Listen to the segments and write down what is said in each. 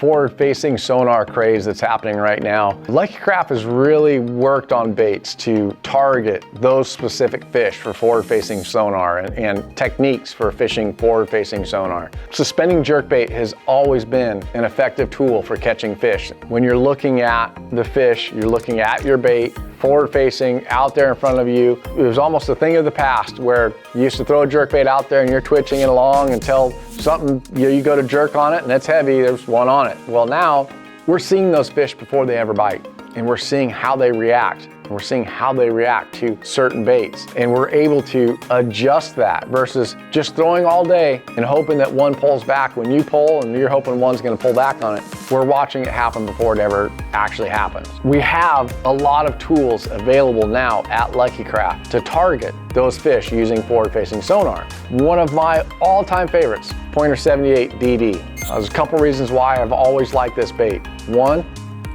forward-facing sonar craze that's happening right now. Lucky Craft has really worked on baits to target those specific fish for forward-facing sonar and techniques for fishing forward-facing sonar. Suspending jerkbait has always been an effective tool for catching fish. When you're looking at the fish, you're looking at your bait, forward-facing, out there in front of you. It was almost a thing of the past where you used to throw a jerkbait out there and you're twitching it along until something, you go to jerk on it and it's heavy, there's one on it. Well, now we're seeing those fish before they ever bite, and we're seeing how they react. We're seeing how they react to certain baits, and we're able to adjust that versus just throwing all day and hoping that one pulls back when you pull and you're hoping one's going to pull back on it. We're watching it happen before it ever actually happens. We have a lot of tools available now at Lucky Craft to target those fish using forward-facing sonar. One of my all-time favorites, Pointer 78 DD. There's a couple reasons why I've always liked this bait. One,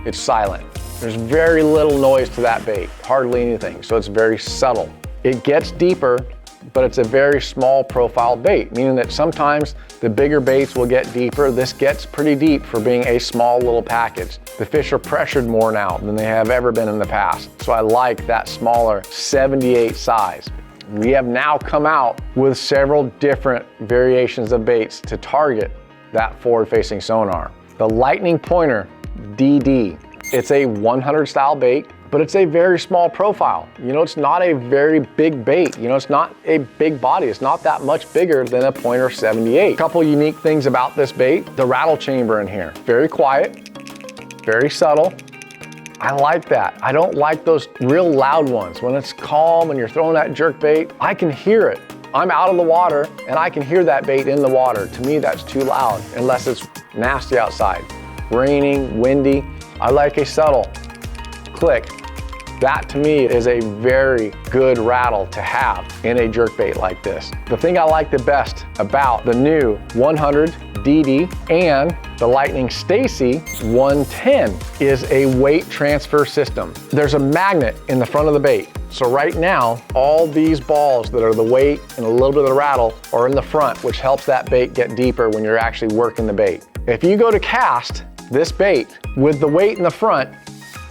it's silent. There's very little noise to that bait, hardly anything, so it's very subtle. It gets deeper, but it's a very small profile bait, meaning that sometimes the bigger baits will get deeper. This gets pretty deep for being a small little package. The fish are pressured more now than they have ever been in the past, so I like that smaller 78 size. We have now come out with several different variations of baits to target that forward-facing sonar. The Lightning Pointer DD. It's a 100 style bait, but it's a very small profile. You know, it's not a very big bait. You know, it's not a big body. It's not that much bigger than a Pointer 78. A couple unique things about this bait. The rattle chamber in here, very quiet, very subtle. I like that. I don't like those real loud ones. When it's calm and you're throwing that jerk bait, I can hear it. I'm out of the water and I can hear that bait in the water. To me, that's too loud unless it's nasty outside. Raining, windy. I like a subtle click. That to me is a very good rattle to have in a jerkbait like this. The thing I like the best about the new 100 DD and the Lightning Staysee 110 is a weight transfer system. There's a magnet in the front of the bait. So right now, all these balls that are the weight and a little bit of the rattle are in the front, which helps that bait get deeper when you're actually working the bait. If you go to cast this bait with the weight in the front,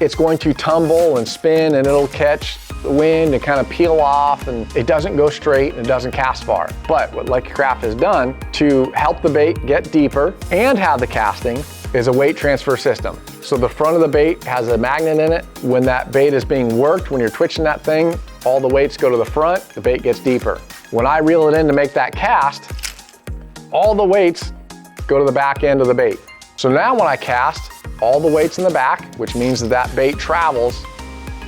it's going to tumble and spin and it'll catch the wind and kind of peel off, and it doesn't go straight and it doesn't cast far. But what Lucky Craft has done to help the bait get deeper and have the casting is a weight transfer system. So the front of the bait has a magnet in it. When that bait is being worked, when you're twitching that thing, all the weights go to the front, the bait gets deeper. When I reel it in to make that cast, all the weights go to the back end of the bait. So now when I cast, all the weight's in the back, which means that that bait travels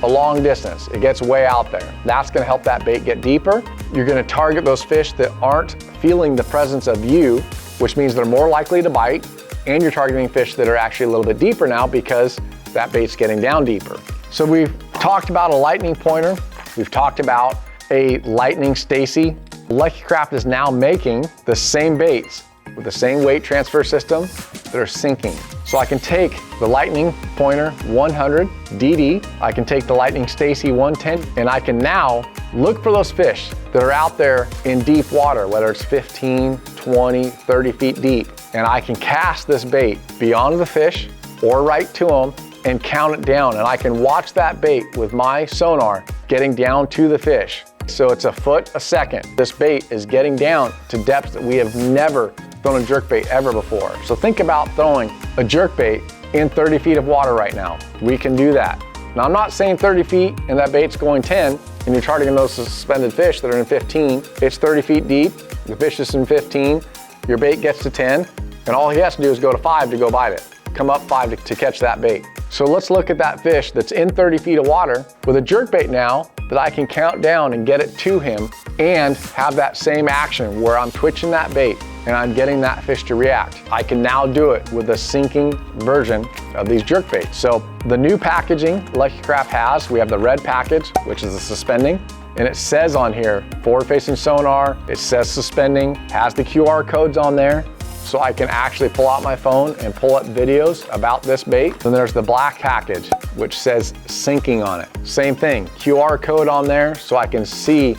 a long distance. It gets way out there. That's gonna help that bait get deeper. You're gonna target those fish that aren't feeling the presence of you, which means they're more likely to bite, and you're targeting fish that are actually a little bit deeper now because that bait's getting down deeper. So we've talked about a Lightning Pointer. We've talked about a Lightning Staysee. Lucky Craft is now making the same baits with the same weight transfer system that are sinking. So I can take the Lightning Pointer 100 DD, I can take the Lightning Staysee 110, and I can now look for those fish that are out there in deep water, whether it's 15, 20, 30 feet deep. And I can cast this bait beyond the fish or right to them and count it down. And I can watch that bait with my sonar getting down to the fish. So it's a foot a second. This bait is getting down to depths that we have never thrown a jerkbait ever before. So think about throwing a jerkbait in 30 feet of water right now. We can do that. Now I'm not saying 30 feet and that bait's going 10 and you're targeting those suspended fish that are in 15. It's 30 feet deep, the fish is in 15, your bait gets to 10, and all he has to do is go to 5 to go bite it. Come up 5 to catch that bait. So let's look at that fish that's in 30 feet of water with a jerkbait now that I can count down and get it to him and have that same action where I'm twitching that bait and I'm getting that fish to react. I can now do it with a sinking version of these jerkbaits. So the new packaging Lucky Craft has, we have the red package, which is the suspending, and it says on here, forward-facing sonar, it says suspending, has the QR codes on there, so I can actually pull out my phone and pull up videos about this bait. Then there's the black package, which says sinking on it. Same thing, QR code on there so I can see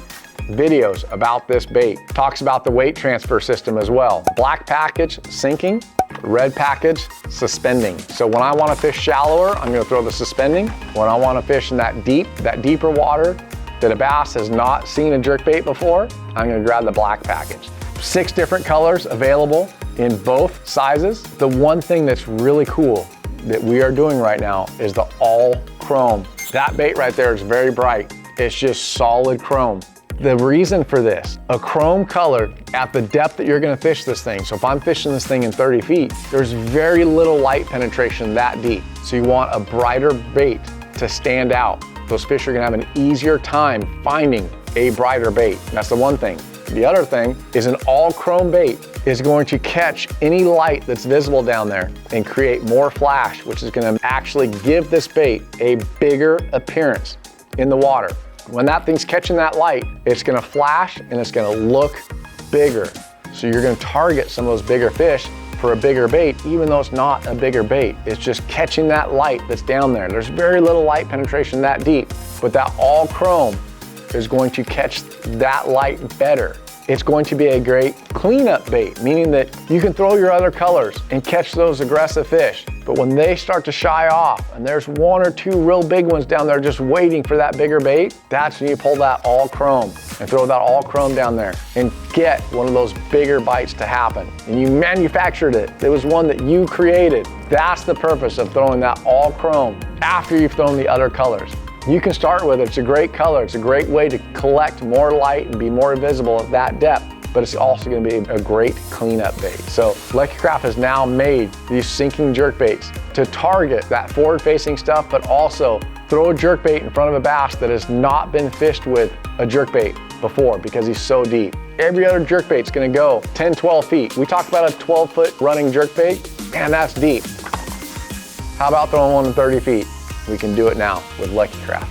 videos about this bait. Talks about the weight transfer system as well. Black package, sinking, Red package, Suspending. So when I want to fish shallower, I'm going to throw the Suspending. When I want to fish in that deeper water that a bass has not seen a jerkbait before, I'm going to grab the black package. 6 different colors available in both sizes. The one thing that's really cool that we are doing right now is the all chrome. That bait right there is very bright. It's just solid chrome. The reason for this, a chrome color at the depth that you're gonna fish this thing. So if I'm fishing this thing in 30 feet, there's very little light penetration that deep. So you want a brighter bait to stand out. Those fish are gonna have an easier time finding a brighter bait. That's the one thing. The other thing is an all chrome bait is going to catch any light that's visible down there and create more flash, which is gonna actually give this bait a bigger appearance in the water. When that thing's catching that light, it's gonna flash and it's gonna look bigger. So you're gonna target some of those bigger fish for a bigger bait, even though it's not a bigger bait. It's just catching that light that's down there. There's very little light penetration that deep, but that all chrome is going to catch that light better. It's going to be a great cleanup bait, meaning that you can throw your other colors and catch those aggressive fish. But when they start to shy off and there's 1 or 2 real big ones down there just waiting for that bigger bait, that's when you pull that all chrome and throw that all chrome down there and get one of those bigger bites to happen. And you manufactured it. It was one that you created. That's the purpose of throwing that all chrome after you've thrown the other colors. You can start with it. It's a great color. It's a great way to collect more light and be more visible at that depth, but it's also going to be a great cleanup bait. So Lucky Craft has now made these sinking jerk baits to target that forward-facing stuff, but also throw a jerk bait in front of a bass that has not been fished with a jerk bait before because he's so deep. Every other jerk bait's going to go 10, 12 feet. We talked about a 12-foot running jerk bait. Man, that's deep. How about throwing one in 30 feet? We can do it now with Lucky Craft.